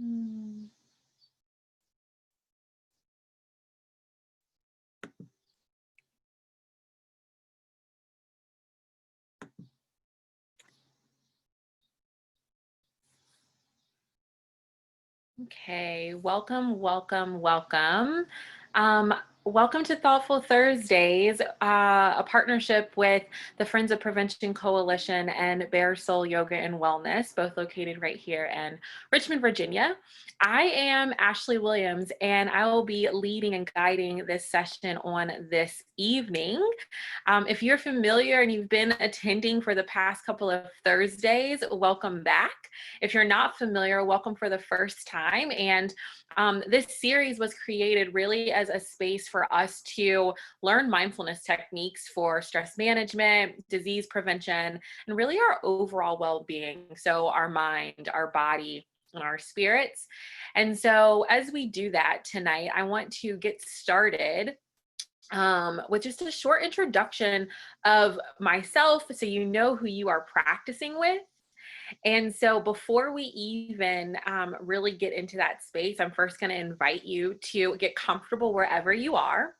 Mm. Okay, welcome, welcome, welcome. Welcome to Thoughtful Thursdays, a partnership with the Friends of Prevention Coalition and Bare Soul Yoga and Wellness, both located right here in Richmond, Virginia. I am Ashley Williams, and I will be leading and guiding this session on this evening. If you're familiar and you've been attending for the past couple of Thursdays, welcome back. If you're not familiar, welcome for the first time. And this series was created really as a space for us to learn mindfulness techniques for stress management, disease prevention, and really our overall well-being. So our mind, our body, and our spirits. And so as we do that tonight, I want to get started with just a short introduction of myself so you know who you are practicing with. And so before we even really get into that space, I'm first going to invite you to get comfortable wherever you are.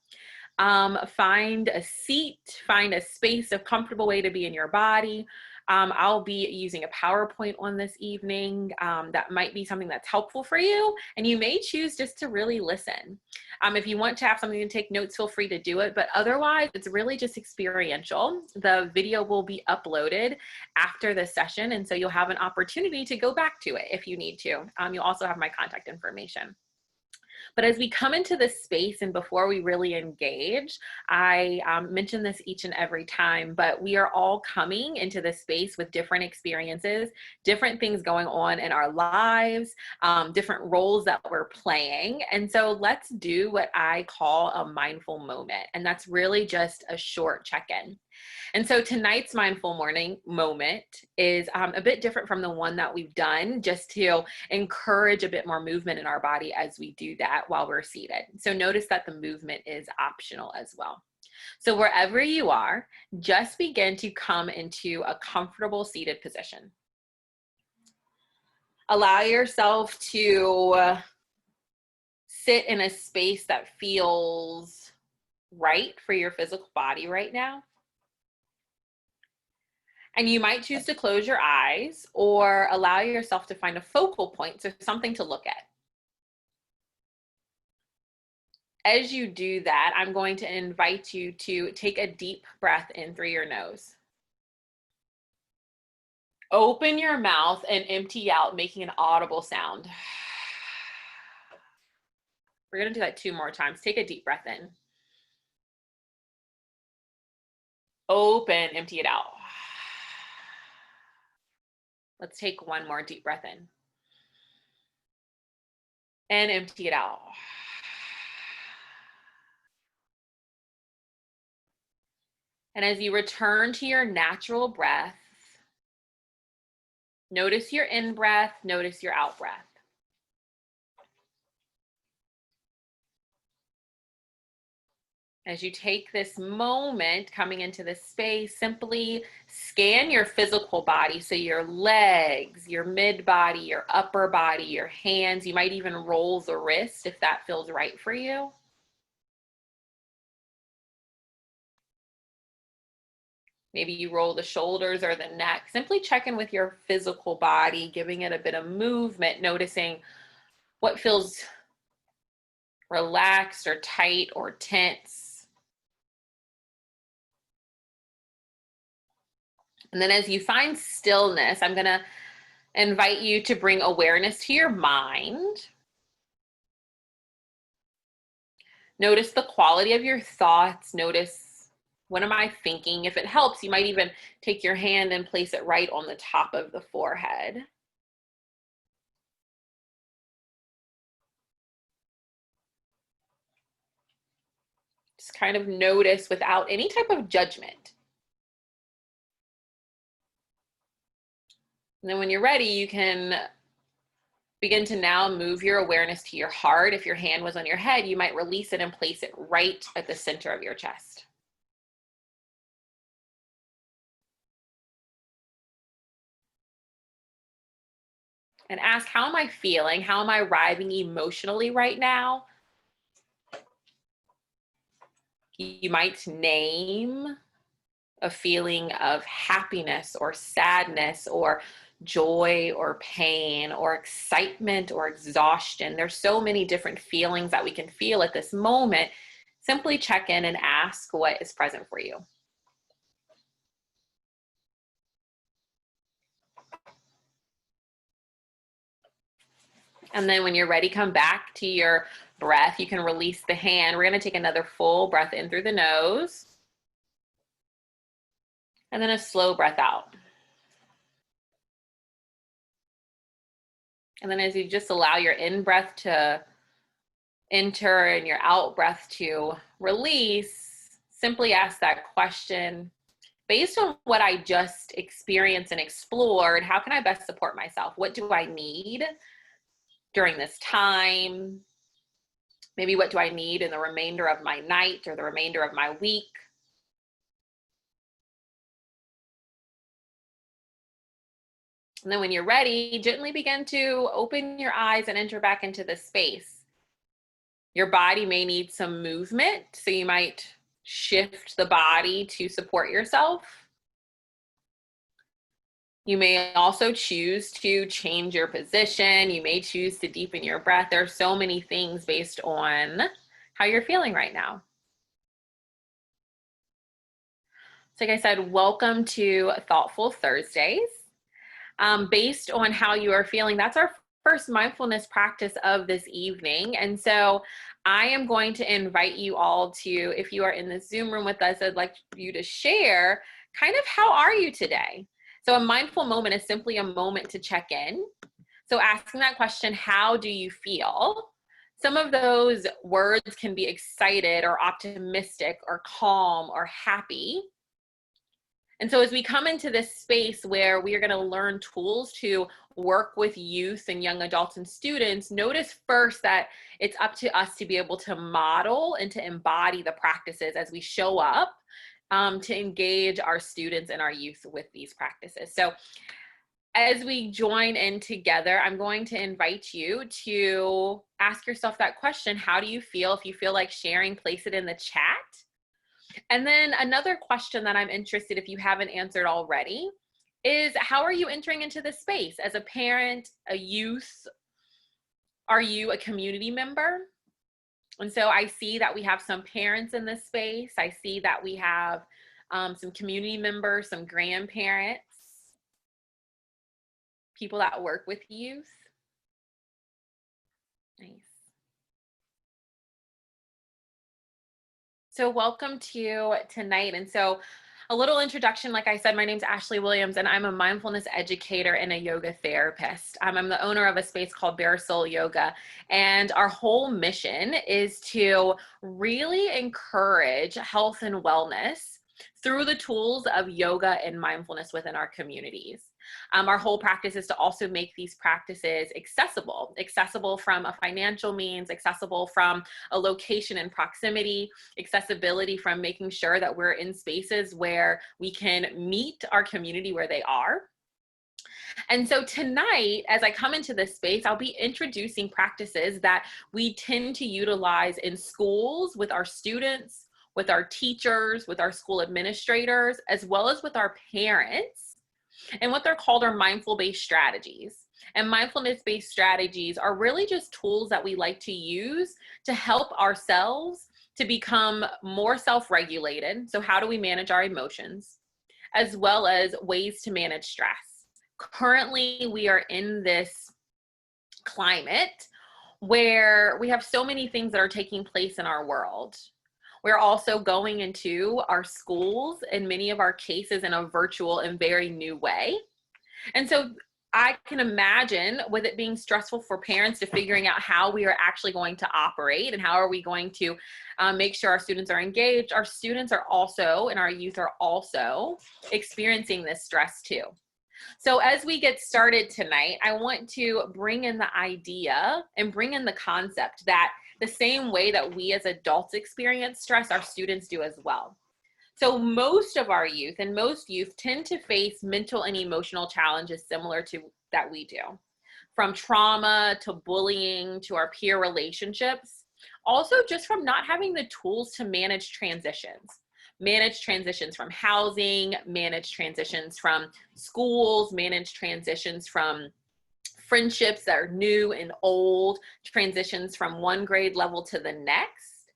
Find a seat, find a space, a comfortable way to be in your body. I'll be using a PowerPoint on this evening. That might be something that's helpful for you, and you may choose just to really listen. If you want to have something to take notes, feel free to do it, but otherwise it's really just experiential. The video will be uploaded after the session, and so you'll have an opportunity to go back to it if you need to. You'll also have my contact information. But as we come into this space and before we really engage, I mention this each and every time, but we are all coming into this space with different experiences, different things going on in our lives, different roles that we're playing. And so let's do what I call a mindful moment. And that's really just a short check-in. And so tonight's mindful morning moment is a bit different from the one that we've done, just to encourage a bit more movement in our body as we do that while we're seated. So notice that the movement is optional as well. So wherever you are, just begin to come into a comfortable seated position. Allow yourself to sit in a space that feels right for your physical body right now. And you might choose to close your eyes or allow yourself to find a focal point, so something to look at. As you do that, I'm going to invite you to take a deep breath in through your nose. Open your mouth and empty out, making an audible sound. We're going to do that 2 more times. Take a deep breath in. Open, empty it out. Let's take 1 more deep breath in. And empty it out. And as you return to your natural breath, notice your in-breath, notice your out-breath. As you take this moment coming into this space, simply scan your physical body. So your legs, your mid-body, your upper body, your hands. You might even roll the wrist if that feels right for you. Maybe you roll the shoulders or the neck. Simply check in with your physical body, giving it a bit of movement, noticing what feels relaxed or tight or tense. And then as you find stillness, I'm going to invite you to bring awareness to your mind. Notice the quality of your thoughts. Notice, what am I thinking? If it helps, you might even take your hand and place it right on the top of the forehead. Just kind of notice without any type of judgment. And then when you're ready, you can begin to now move your awareness to your heart. If your hand was on your head, you might release it and place it right at the center of your chest. and ask, how am I feeling? How am I arriving emotionally right now? You might name a feeling of happiness or sadness or joy or pain or excitement or exhaustion. There's so many different feelings that we can feel at this moment. Simply check in and ask what is present for you. And then when you're ready, come back to your breath. You can release the hand. We're going to take another full breath in through the nose. And then a slow breath out. And then as you just allow your in-breath to enter and your out-breath to release, simply ask that question, based on what I just experienced and explored, how can I best support myself? What do I need during this time? Maybe what do I need in the remainder of my night or the remainder of my week? And then when you're ready, gently begin to open your eyes and enter back into the space. Your body may need some movement, so you might shift the body to support yourself. You may also choose to change your position. You may choose to deepen your breath. There are so many things based on how you're feeling right now. So like I said, welcome to Thoughtful Thursdays. Based on how you are feeling, that's our first mindfulness practice of this evening. And so I am going to invite you all to, if you are in the Zoom room with us, I'd like you to share kind of how are you today? So a mindful moment is simply a moment to check in. So asking that question, how do you feel? Some of those words can be excited or optimistic or calm or happy. And so as we come into this space where we are going to learn tools to work with youth and young adults and students, notice first that it's up to us to be able to model and to embody the practices as we show up to engage our students and our youth with these practices. So as we join in together, I'm going to invite you to ask yourself that question, how do you feel? If you feel like sharing, place it in the chat. And then another question that I'm interested, if you haven't answered already, is how are you entering into this space? As a parent, a youth, are you a community member? And so I see that we have some parents in this space. I see that we have some community members, some grandparents, people that work with youth. Nice. So welcome to tonight. And so a little introduction, like I said, my name's Ashley Williams, and I'm a mindfulness educator and a yoga therapist. I'm the owner of a space called Bare Soul Yoga, and our whole mission is to really encourage health and wellness through the tools of yoga and mindfulness within our communities. Our whole practice is to also make these practices accessible from a financial means, accessible from a location and proximity, accessibility from making sure that we're in spaces where we can meet our community where they are. And so tonight, as I come into this space, I'll be introducing practices that we tend to utilize in schools with our students, with our teachers, with our school administrators, as well as with our parents. And what they're called are mindful-based strategies. And mindfulness-based strategies are really just tools that we like to use to help ourselves to become more self-regulated. So how do we manage our emotions, as well as ways to manage stress? Currently, we are in this climate where we have so many things that are taking place in our world. We're also going into our schools, in many of our cases, in a virtual and very new way. And so I can imagine with it being stressful for parents to figuring out how we are actually going to operate and how are we going to make sure our students are engaged. Our students are also, and our youth are also experiencing this stress too. So as we get started tonight, I want to bring in the idea and bring in the concept that the same way that we as adults experience stress, our students do as well. So most of our youth and most youth tend to face mental and emotional challenges similar to that we do. from trauma to bullying to our peer relationships. Also, just from not having the tools to manage transitions from housing, manage transitions from schools, manage transitions from friendships that are new and old, transitions from one grade level to the next.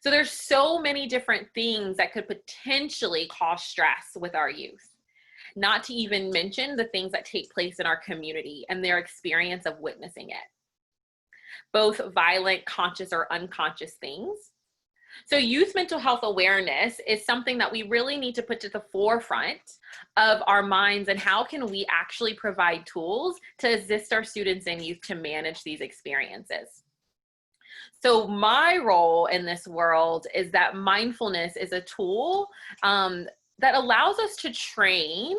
So there's so many different things that could potentially cause stress with our youth. Not to even mention the things that take place in our community and their experience of witnessing it. Both violent, conscious or unconscious things. So youth mental health awareness is something that we really need to put to the forefront of our minds, and how can we actually provide tools to assist our students and youth to manage these experiences. So my role in this world is that mindfulness is a tool that allows us to train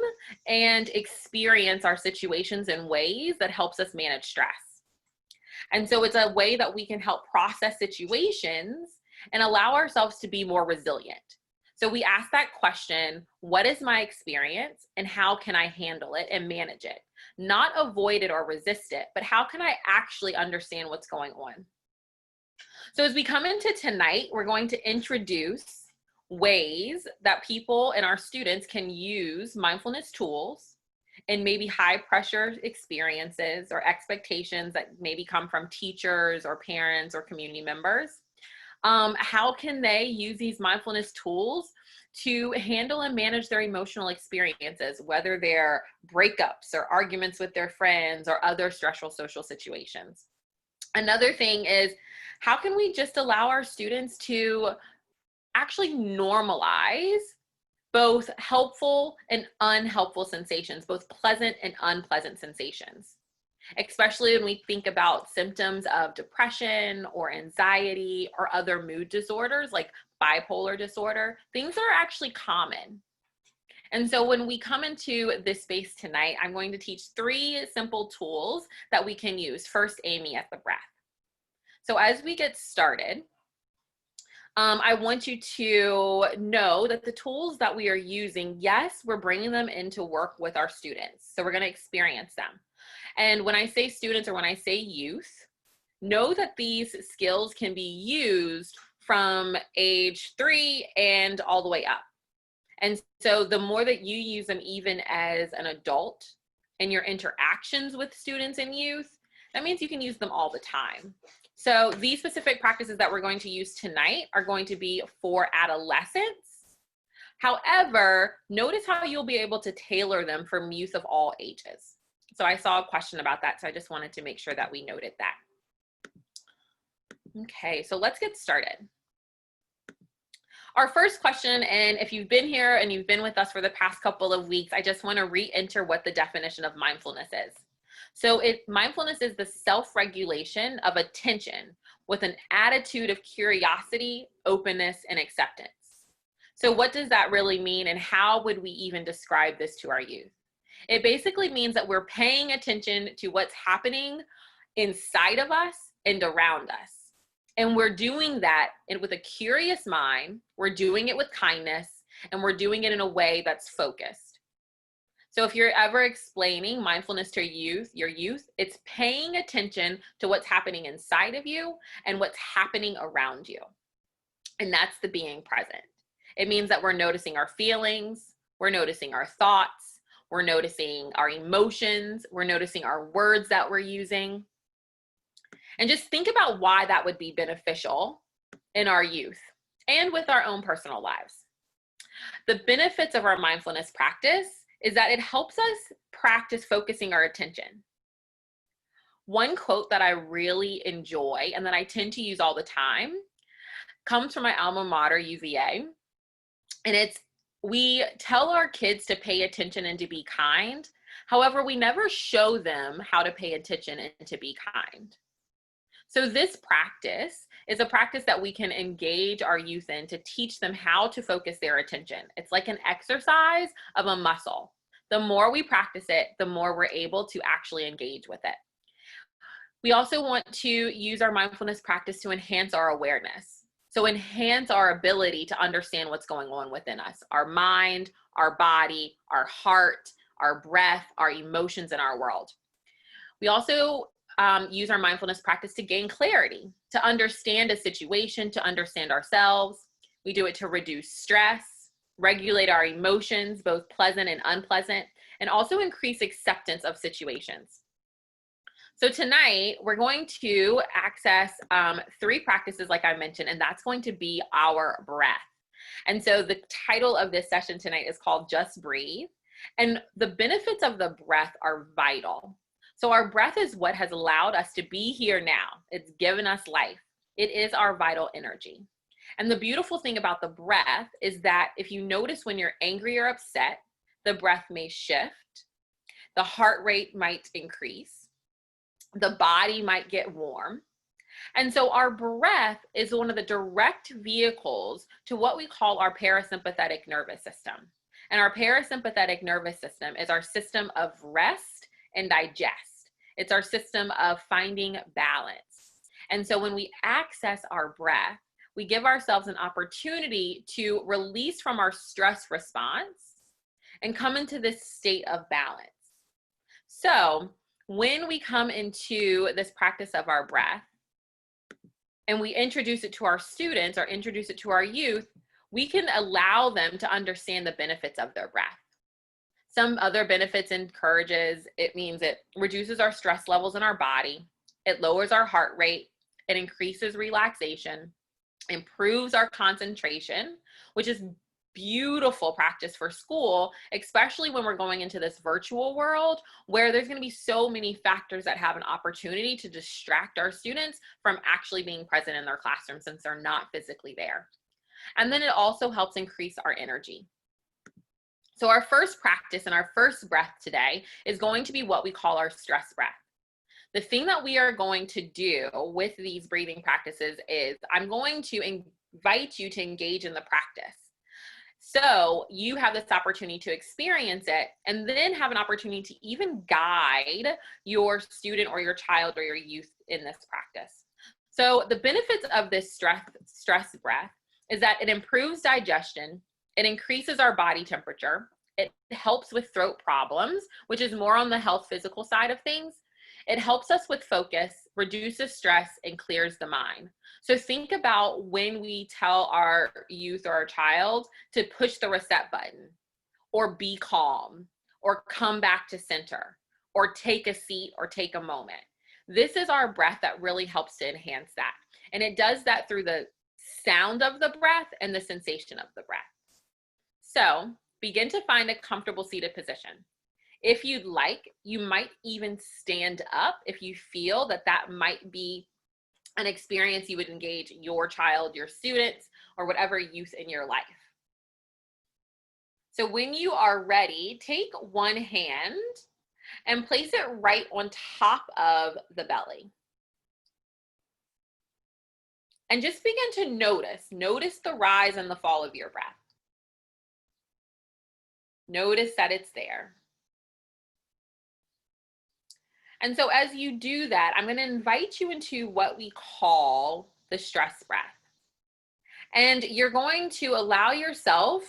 and experience our situations in ways that helps us manage stress. And so it's a way that we can help process situations and allow ourselves to be more resilient. So we ask that question, what is my experience and how can I handle it and manage it? Not avoid it or resist it, but how can I actually understand what's going on? So as we come into tonight, we're going to introduce ways that people and our students can use mindfulness tools in maybe high pressure experiences or expectations that maybe come from teachers or parents or community members. How can they use these mindfulness tools to handle and manage their emotional experiences, whether they're breakups or arguments with their friends or other stressful social situations? Another thing is, how can we just allow our students to actually normalize both helpful and unhelpful sensations, both pleasant and unpleasant sensations, especially when we think about symptoms of depression or anxiety or other mood disorders like bipolar disorder. Things are actually common. And so when we come into this space tonight, I'm going to teach 3 simple tools that we can use. First, aiming at the breath. So as we get started, I want you to know that the tools that we are using, yes, we're bringing them into work with our students. So we're going to experience them. And when I say students or when I say youth, know that these skills can be used from age 3 and all the way up. And so the more that you use them even as an adult in your interactions with students and youth, that means you can use them all the time. So these specific practices that we're going to use tonight are going to be for adolescents. However, notice how you'll be able to tailor them for youth of all ages. So I saw a question about that, so I just wanted to make sure that we noted that. Okay, so let's get started. Our first question, and if you've been here and you've been with us for the past couple of weeks, I just want to re-enter what the definition of mindfulness is. So mindfulness is the self-regulation of attention with an attitude of curiosity, openness, and acceptance. So what does that really mean, and how would we even describe this to our youth? It basically means that we're paying attention to what's happening inside of us and around us. And we're doing that with a curious mind, we're doing it with kindness, and we're doing it in a way that's focused. So if you're ever explaining mindfulness to your youth, it's paying attention to what's happening inside of you and what's happening around you. And that's the being present. It means that we're noticing our feelings, we're noticing our thoughts, we're noticing our emotions, we're noticing our words that we're using. And just think about why that would be beneficial in our youth and with our own personal lives. The benefits of our mindfulness practice is that it helps us practice focusing our attention. One quote that I really enjoy and that I tend to use all the time comes from my alma mater, UVA. And it's, we tell our kids to pay attention and to be kind. However, we never show them how to pay attention and to be kind. So this practice is a practice that we can engage our youth in to teach them how to focus their attention. It's like an exercise of a muscle. The more we practice it, the more we're able to actually engage with it. We also want to use our mindfulness practice to enhance our awareness. So enhance our ability to understand what's going on within us, our mind, our body, our heart, our breath, our emotions, and our world. We also use our mindfulness practice to gain clarity, to understand a situation, to understand ourselves. We do it to reduce stress, regulate our emotions, both pleasant and unpleasant, and also increase acceptance of situations. So tonight, we're going to access 3 practices like I mentioned, and that's going to be our breath. And so the title of this session tonight is called Just Breathe. And the benefits of the breath are vital. So our breath is what has allowed us to be here now. It's given us life. It is our vital energy. And the beautiful thing about the breath is that if you notice when you're angry or upset, the breath may shift, the heart rate might increase, the body might get warm. And so our breath is one of the direct vehicles to what we call our parasympathetic nervous system. And our parasympathetic nervous system is our system of rest and digest. It's our system of finding balance. And so when we access our breath, we give ourselves an opportunity to release from our stress response and come into this state of balance. So when we come into this practice of our breath and we introduce it to our students or introduce it to our youth, we can allow them to understand the benefits of their breath. Some other benefits it means it reduces our stress levels in our body, it lowers our heart rate, it increases relaxation, improves our concentration, which is beautiful practice for school, especially when we're going into this virtual world where there's going to be so many factors that have an opportunity to distract our students from actually being present in their classroom since they're not physically there. And then it also helps increase our energy. So our first practice and our first breath today is going to be what we call our stress breath. The thing that we are going to do with these breathing practices is I'm going to invite you to engage in the practice. So you have this opportunity to experience it and then have an opportunity to even guide your student or your child or your youth in this practice. So the benefits of this stress breath is that it improves digestion, it increases our body temperature, it helps with throat problems, which is more on the health physical side of things. It helps us with focus, reduces stress, and clears the mind. So think about when we tell our youth or our child to push the reset button, or be calm, or come back to center, or take a seat, or take a moment. This is our breath that really helps to enhance that. And it does that through the sound of the breath and the sensation of the breath. So begin to find a comfortable seated position. If you'd like, you might even stand up if you feel that that might be an experience you would engage your child, your students, or whatever youth in your life. So when you are ready, take one hand and place it right on top of the belly. And just begin to notice the rise and the fall of your breath. Notice that it's there. And so as you do that, I'm going to invite you into what we call the stress breath. And you're going to allow yourself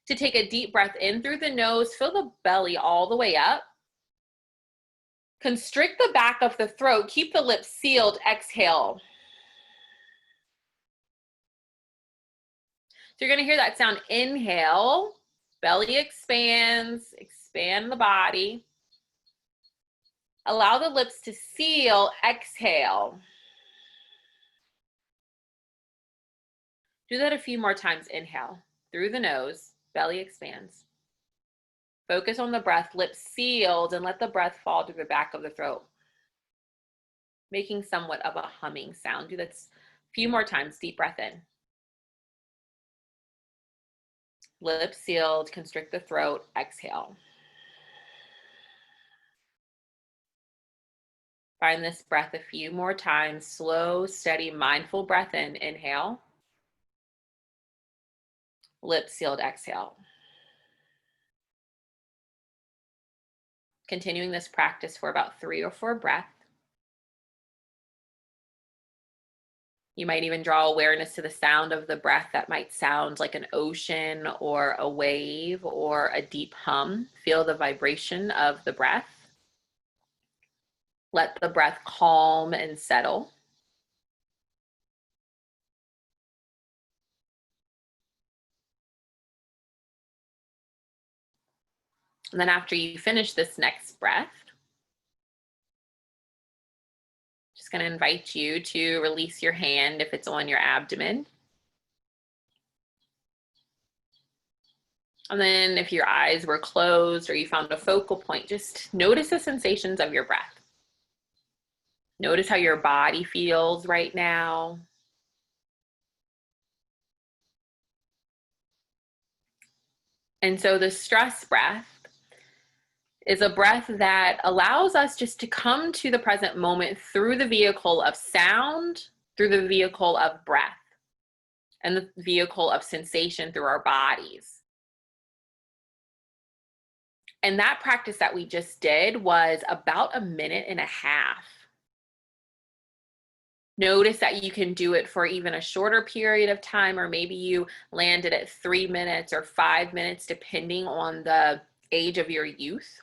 to take a deep breath in through the nose, fill the belly all the way up. Constrict the back of the throat, keep the lips sealed, exhale. So you're going to hear that sound, inhale, belly expands, expand the body. Allow the lips to seal, exhale. Do that a few more times. Inhale, through the nose, belly expands. Focus on the breath, lips sealed, and let the breath fall to the back of the throat, making somewhat of a humming sound. Do that a few more times. Deep breath in. Lips sealed, constrict the throat, exhale. Find this breath a few more times. Slow, steady, mindful breath in. Inhale. Lips sealed, exhale. Continuing this practice for about 3 or 4 breaths. You might even draw awareness to the sound of the breath that might sound like an ocean or a wave or a deep hum. Feel the vibration of the breath. Let the breath calm and settle. And then after you finish this next breath, just going to invite you to release your hand if it's on your abdomen. And then if your eyes were closed or you found a focal point, just notice the sensations of your breath. Notice how your body feels right now. And so the stress breath is a breath that allows us just to come to the present moment through the vehicle of sound, through the vehicle of breath, and the vehicle of sensation through our bodies. And that practice that we just did was about 1.5 minutes. Notice that you can do it for even a shorter period of time, or maybe you landed at 3 minutes or 5 minutes, depending on the age of your youth.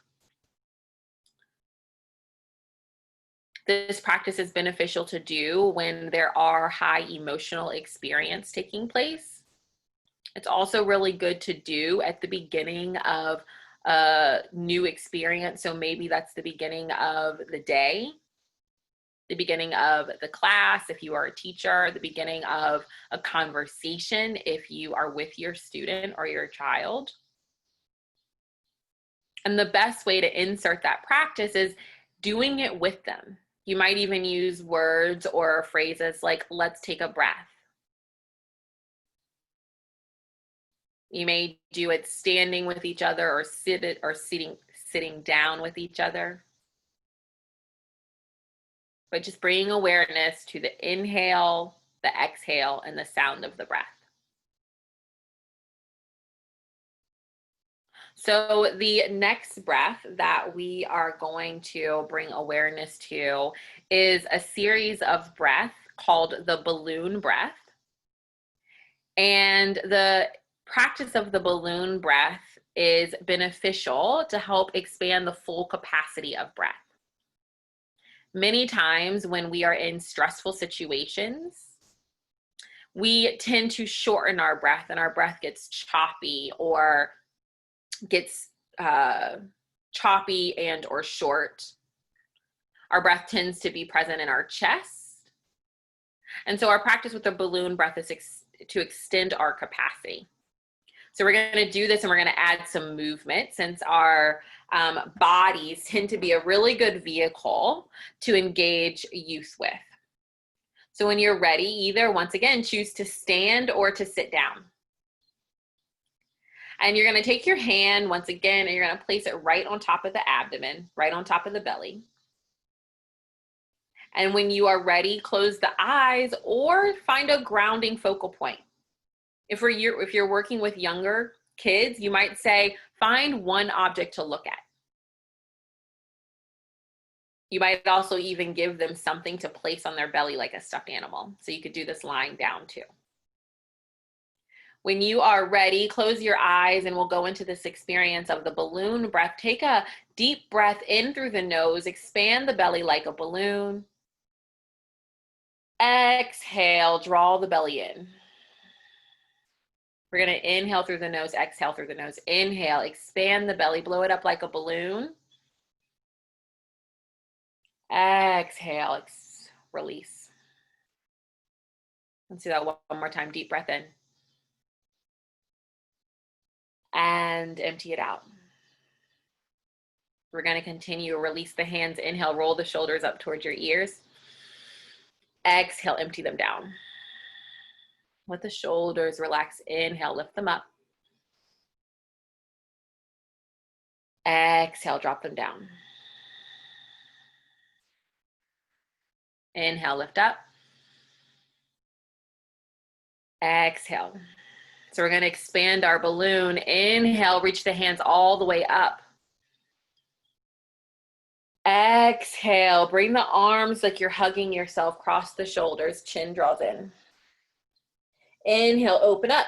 This practice is beneficial to do when there are high emotional experience taking place. It's also really good to do at the beginning of a new experience. So maybe that's the beginning of the day, the beginning of the class if you are a teacher, the beginning of a conversation if you are with your student or your child. And the best way to insert that practice is doing it with them. You might even use words or phrases like, let's take a breath. You may do it standing with each other or sitting down with each other. But just bringing awareness to the inhale, the exhale, and the sound of the breath. So the next breath that we are going to bring awareness to is a series of breath called the balloon breath. And the practice of the balloon breath is beneficial to help expand the full capacity of breath. Many times when we are in stressful situations, we tend to shorten our breath and our breath gets choppy or gets choppy and or short. Our breath tends to be present in our chest. And so our practice with the balloon breath is to extend our capacity. So we're going to do this and we're going to add some movement since our bodies tend to be a really good vehicle to engage youth with. So when you're ready, either once again, choose to stand or to sit down. And you're going to take your hand once again and you're going to place it right on top of the abdomen, right on top of the belly. And when you are ready, close the eyes or find a grounding focal point. If you're working with younger kids, you might say, find one object to look at. You might also even give them something to place on their belly like a stuffed animal. So you could do this lying down too. When you are ready, close your eyes and we'll go into this experience of the balloon breath. Take a deep breath in through the nose, expand the belly like a balloon. Exhale, draw the belly in. We're going to inhale through the nose, exhale through the nose. Inhale, expand the belly, blow it up like a balloon. Exhale, release. Let's do that one more time. Deep breath in. And empty it out. We're going to continue. Release the hands. Inhale, roll the shoulders up towards your ears. Exhale, empty them down. Let the shoulders relax. Inhale, lift them up. Exhale, drop them down. Inhale, lift up. Exhale. So we're going to expand our balloon. Inhale, reach the hands all the way up. Exhale, bring the arms like you're hugging yourself, cross the shoulders, chin draws in. Inhale, open up.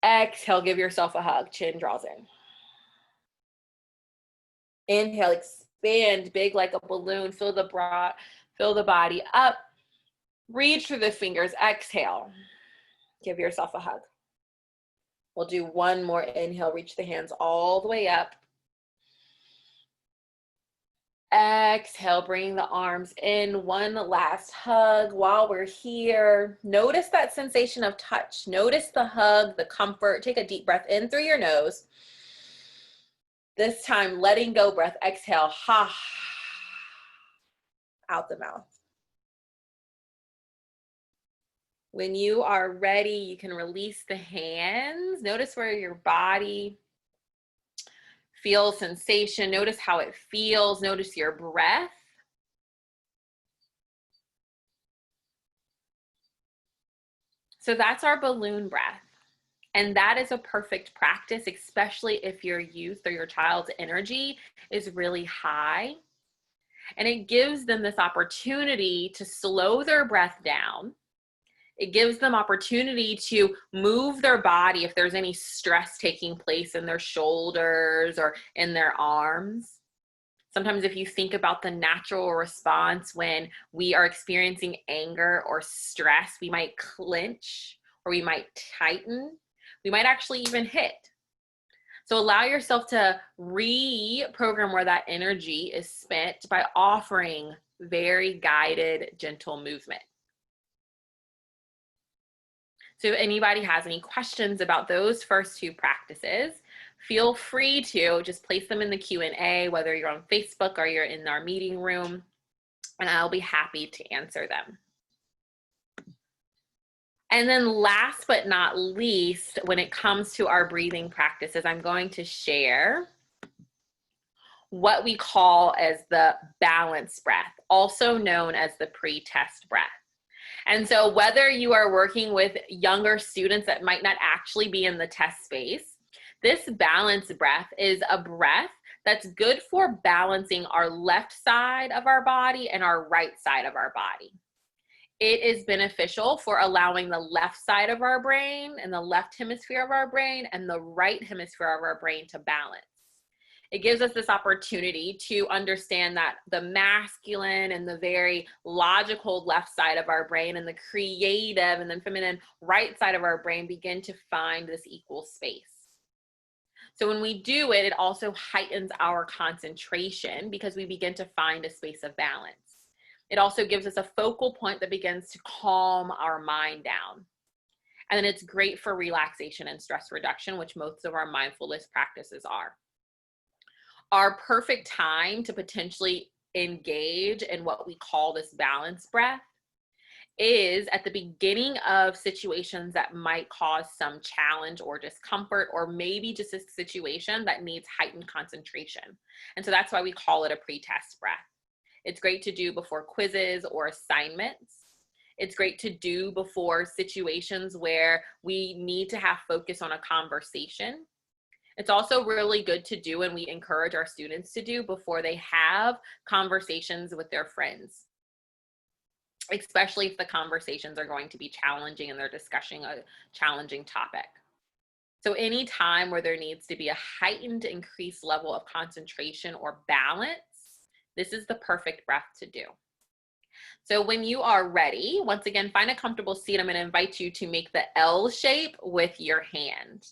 Exhale, give yourself a hug, chin draws in. Inhale, expand big like a balloon. Fill the body up. Reach through the fingers. Exhale. Give yourself a hug. We'll do one more inhale. Reach the hands all the way up. Exhale, bring the arms in. One last hug while we're here. Notice that sensation of touch. Notice the hug, the comfort. Take a deep breath in through your nose. This time, letting go breath. Exhale, ha, out the mouth. When you are ready, you can release the hands. Notice where your body feels sensation. Notice how it feels. Notice your breath. So that's our balloon breath. And that is a perfect practice, especially if your youth or your child's energy is really high. And it gives them this opportunity to slow their breath down. It gives them opportunity to move their body if there's any stress taking place in their shoulders or in their arms. Sometimes if you think about the natural response when we are experiencing anger or stress, we might clench or we might tighten. We might actually even hit. So allow yourself to reprogram where that energy is spent by offering very guided, gentle movement. So if anybody has any questions about those first two practices, feel free to just place them in the Q&A, whether you're on Facebook or you're in our meeting room, and I'll be happy to answer them. And then last but not least, when it comes to our breathing practices, I'm going to share what we call as the balance breath, also known as the pre-test breath. And so whether you are working with younger students that might not actually be in the test space, this balance breath is a breath that's good for balancing our left side of our body and our right side of our body. It is beneficial for allowing the left side of our brain and the left hemisphere of our brain and the right hemisphere of our brain to balance. It gives us this opportunity to understand that the masculine and the very logical left side of our brain and the creative and the feminine right side of our brain begin to find this equal space. So when we do it, it also heightens our concentration because we begin to find a space of balance. It also gives us a focal point that begins to calm our mind down. And then it's great for relaxation and stress reduction, which most of our mindfulness practices are. Our perfect time to potentially engage in what we call this balance breath is at the beginning of situations that might cause some challenge or discomfort, or maybe just a situation that needs heightened concentration. And so that's why we call it a pre-test breath. It's great to do before quizzes or assignments. It's great to do before situations where we need to have focus on a conversation. It's also really good to do, and we encourage our students to do before they have conversations with their friends, especially if the conversations are going to be challenging and they're discussing a challenging topic. So any time where there needs to be a heightened increased level of concentration or balance, this is the perfect breath to do. So when you are ready, once again, find a comfortable seat. I'm going to invite you to make the L shape with your hand.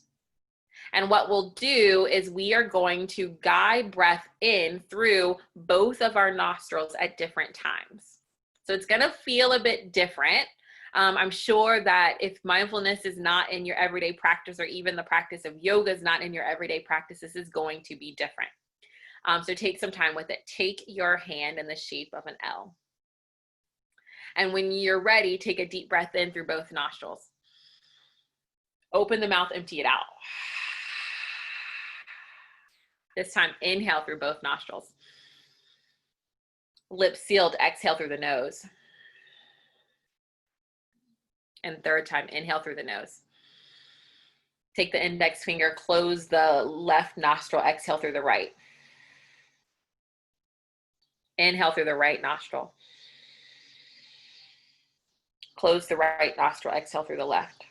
And what we'll do is we are going to guide breath in through both of our nostrils at different times. So it's going to feel a bit different. I'm sure that if mindfulness is not in your everyday practice, or even the practice of yoga is not in your everyday practice, this is going to be different. So take some time with it. Take your hand in the shape of an L. And when you're ready, take a deep breath in through both nostrils. Open the mouth, empty it out. This time, inhale through both nostrils. Lips sealed, exhale through the nose. And third time, inhale through the nose. Take the index finger, close the left nostril, exhale through the right. Inhale through the right nostril. Close the right nostril, exhale through the left.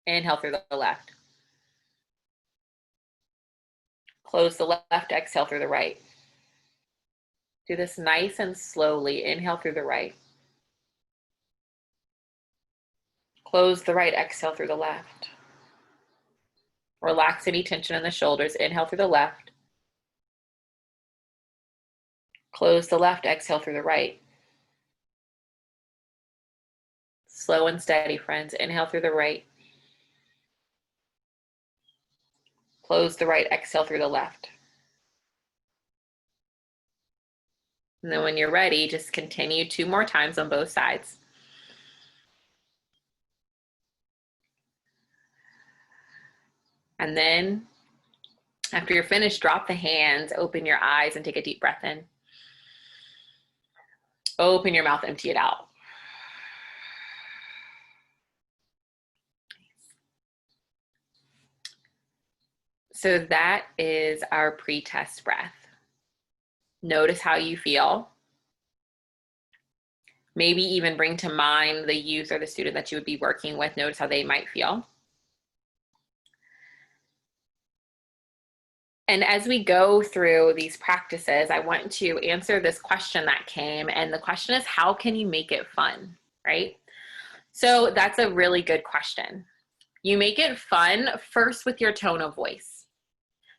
Inhale through the left. Close the left, exhale through the right. Do this nice and slowly. Inhale through the right. Close the right, exhale through the left. Relax any tension in the shoulders. Inhale through the left. Close the left, exhale through the right. Slow and steady, friends. Inhale through the right. Close the right, exhale through the left. And then when you're ready, just continue 2 more times on both sides. And then after you're finished, drop the hands, open your eyes, and take a deep breath in. Open your mouth, empty it out. So that is our pre-test breath. Notice how you feel. Maybe even bring to mind the youth or the student that you would be working with. Notice how they might feel. And as we go through these practices, I want to answer this question that came. And the question is, how can you make it fun, right? So that's a really good question. You make it fun first with your tone of voice.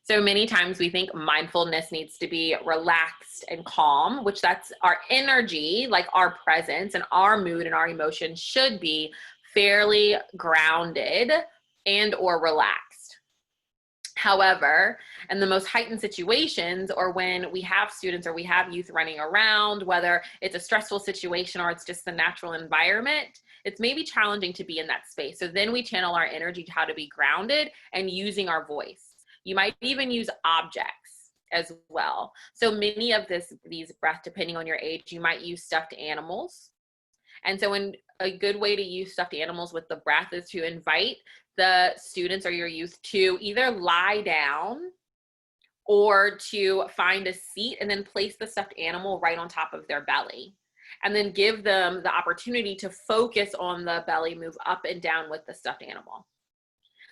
So many times we think mindfulness needs to be relaxed and calm, which that's our energy, like our presence and our mood and our emotion should be fairly grounded and or relaxed. However, in the most heightened situations, or when we have students or we have youth running around, whether it's a stressful situation or it's just the natural environment, it's maybe challenging to be in that space. So then we channel our energy to how to be grounded and using our voice. You might even use objects as well. So many of these breaths, depending on your age, you might use stuffed animals. And so a good way to use stuffed animals with the breath is to invite the students or your youth to either lie down or to find a seat and then place the stuffed animal right on top of their belly. And then give them the opportunity to focus on the belly move up and down with the stuffed animal.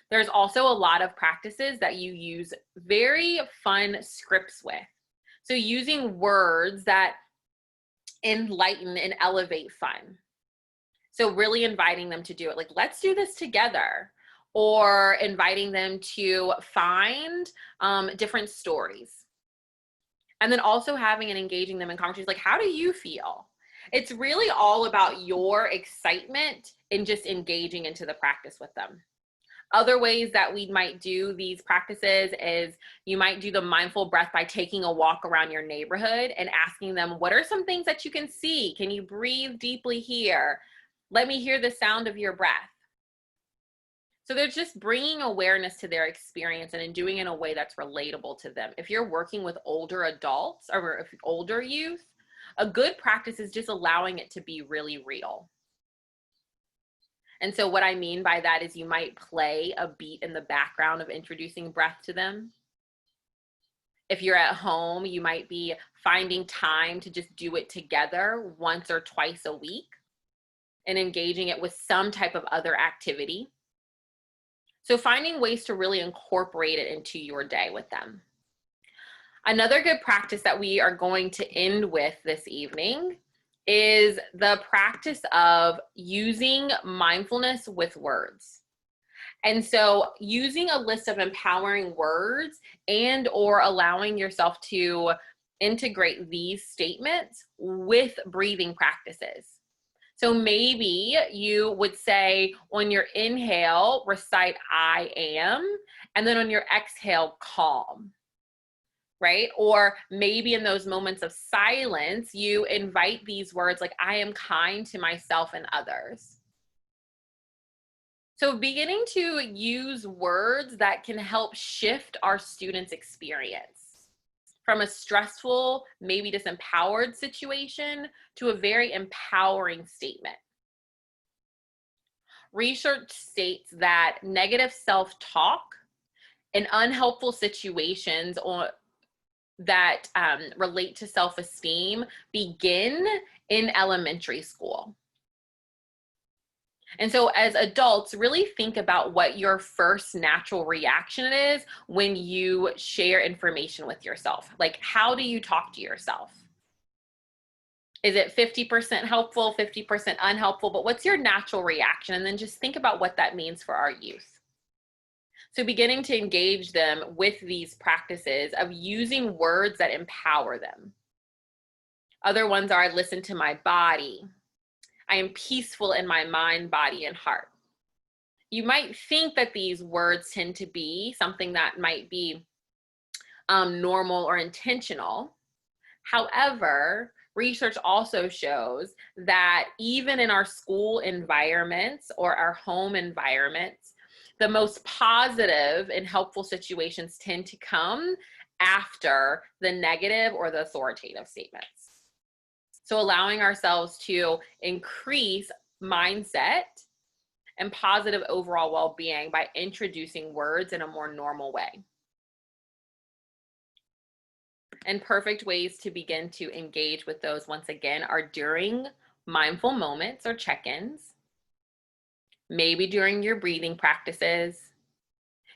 There's also a lot of practices that you use very fun scripts with. So using words that enlighten and elevate fun. So really inviting them to do it. Like, let's do this together. Or inviting them to find different stories. And then also having and engaging them in conversations like, how do you feel? It's really all about your excitement in just engaging into the practice with them. Other ways that we might do these practices is you might do the mindful breath by taking a walk around your neighborhood and asking them, what are some things that you can see? Can you breathe deeply here? Let me hear the sound of your breath. So they're just bringing awareness to their experience and in doing it in a way that's relatable to them. If you're working with older adults or older youth, a good practice is just allowing it to be really real. And so what I mean by that is you might play a beat in the background of introducing breath to them. If you're at home, you might be finding time to just do it together once or twice a week and engaging it with some type of other activity. So finding ways to really incorporate it into your day with them. Another good practice that we are going to end with this evening is the practice of using mindfulness with words. And so using a list of empowering words and or allowing yourself to integrate these statements with breathing practices. So maybe you would say on your inhale, recite I am, and then on your exhale, calm. Right? Or maybe in those moments of silence, you invite these words like, I am kind to myself and others. So beginning to use words that can help shift our students' experience from a stressful, maybe disempowered situation to a very empowering statement. Research states that negative self-talk and unhelpful situations that relate to self-esteem begin in elementary school. And so as adults, really think about what your first natural reaction is when you share information with yourself. Like, how do you talk to yourself? Is it 50% helpful, 50% unhelpful? But what's your natural reaction? And then just think about what that means for our youth. So beginning to engage them with these practices of using words that empower them. Other ones are, I listen to my body. I am peaceful in my mind, body, and heart. You might think that these words tend to be something that might be normal or intentional. However, research also shows that even in our school environments or our home environments, the most positive and helpful situations tend to come after the negative or the authoritative statements. So allowing ourselves to increase mindset and positive overall well-being by introducing words in a more normal way. And perfect ways to begin to engage with those, once again, are during mindful moments or check-ins, maybe during your breathing practices.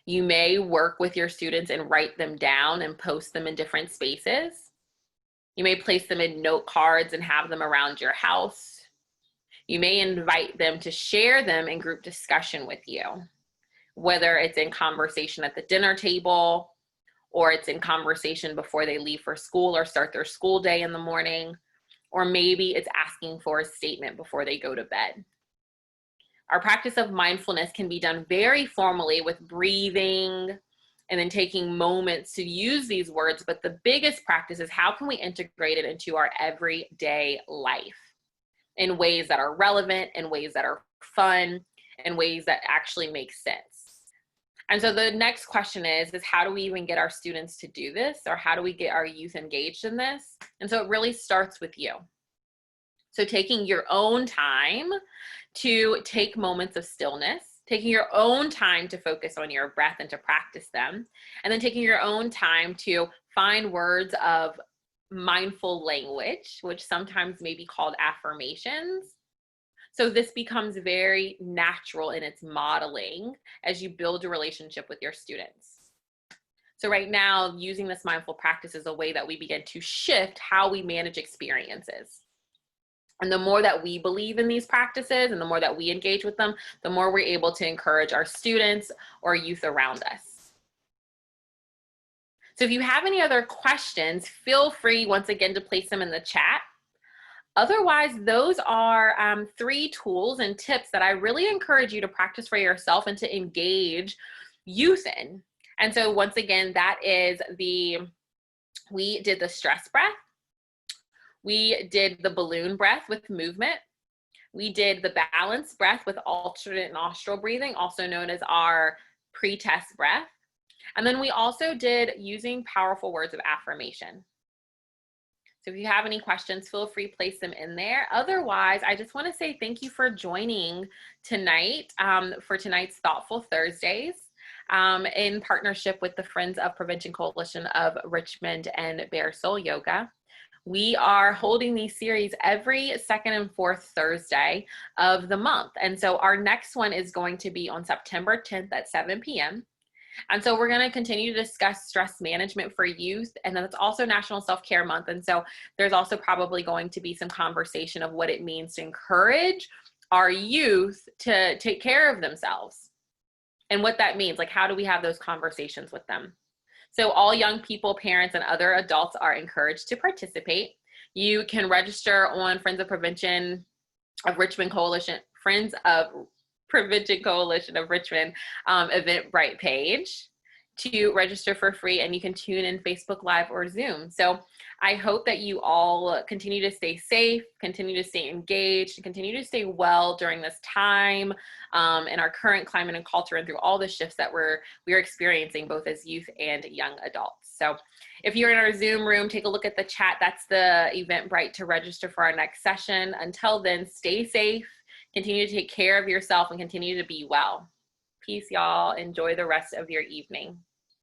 You may work with your students and write them down and post them in different spaces. You may place them in note cards and have them around your house. You may invite them to share them in group discussion with you, whether it's in conversation at the dinner table, or it's in conversation before they leave for school or start their school day in the morning, or maybe it's asking for a statement before they go to bed. Our practice of mindfulness can be done very formally with breathing and then taking moments to use these words, but the biggest practice is how can we integrate it into our everyday life in ways that are relevant, in ways that are fun, in ways that actually make sense. And so the next question is how do we even get our students to do this, or how do we get our youth engaged in this? And so it really starts with you. So taking your own time to take moments of stillness, taking your own time to focus on your breath and to practice them, and then taking your own time to find words of mindful language, which sometimes may be called affirmations. So this becomes very natural in its modeling as you build a relationship with your students. So right now, using this mindful practice is a way that we begin to shift how we manage experiences. And the more that we believe in these practices and the more that we engage with them, the more we're able to encourage our students or youth around us. So if you have any other questions, feel free once again to place them in the chat. Otherwise, those are 3 tools and tips that I really encourage you to practice for yourself and to engage youth in. And so once again, that is we did the stress breath. We did the balloon breath with movement. We did the balanced breath with alternate nostril breathing, also known as our pre-test breath. And then we also did using powerful words of affirmation. So if you have any questions, feel free to place them in there. Otherwise, I just want to say thank you for joining tonight for tonight's Thoughtful Thursdays in partnership with the Friends of Prevention Coalition of Richmond and Bear Soul Yoga. We are holding these series every second and fourth Thursday of the month. And so our next one is going to be on September 10th at 7 p.m. And so we're going to continue to discuss stress management for youth, and then it's also National Self-Care Month. And so there's also probably going to be some conversation of what it means to encourage our youth to take care of themselves and what that means. Like, how do we have those conversations with them? So all young people, parents, and other adults are encouraged to participate. You can register on Friends of Prevention of Richmond Coalition, Friends of Prevention Coalition of Richmond Eventbrite page to register for free, and you can tune in Facebook Live or Zoom. So I hope that you all continue to stay safe, continue to stay engaged, and continue to stay well during this time in our current climate and culture, and through all the shifts that we're experiencing both as youth and young adults. So if you're in our Zoom room, take a look at the chat. That's the Eventbrite to register for our next session. Until then, stay safe. Continue to take care of yourself and continue to be well. Peace, y'all. Enjoy the rest of your evening.